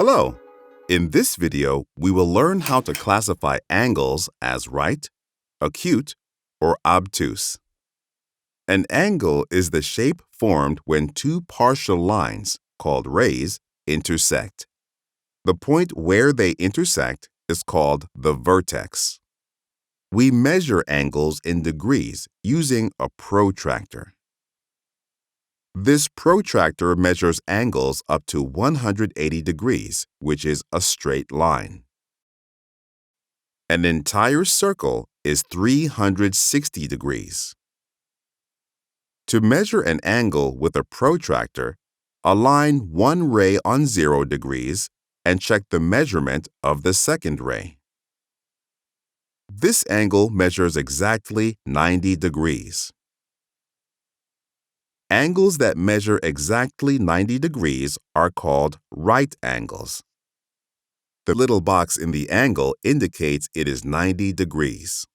Hello! In this video, we will learn how to classify angles as right, acute, or obtuse. An angle is the shape formed when two partial lines, called rays, intersect. The point where they intersect is called the vertex. We measure angles in degrees using a protractor. This protractor measures angles up to 180 degrees, which is a straight line. An entire circle is 360 degrees. To measure an angle with a protractor, align one ray on 0 degrees and check the measurement of the second ray. This angle measures exactly 90 degrees. Angles that measure exactly 90 degrees are called right angles. The little box in the angle indicates it is 90 degrees.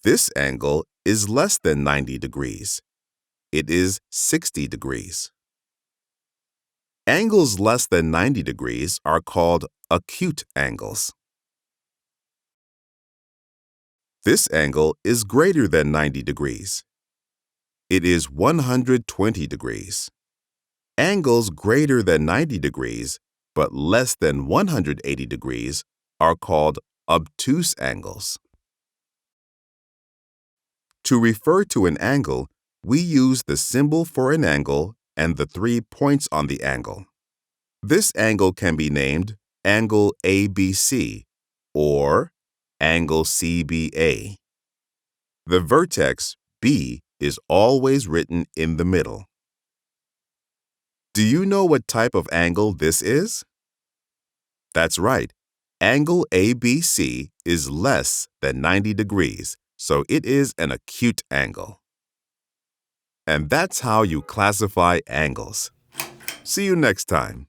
This angle is less than 90 degrees. It is 60 degrees. Angles less than 90 degrees are called acute angles. This angle is greater than 90 degrees. It is 120 degrees. Angles greater than 90 degrees but less than 180 degrees are called obtuse angles. To refer to an angle, we use the symbol for an angle and the 3 points on the angle. This angle can be named angle ABC or angle CBA. The vertex B is always written in the middle. Do you know what type of angle this is? That's right. Angle ABC is less than 90 degrees, so it is an acute angle. And that's how you classify angles. See you next time.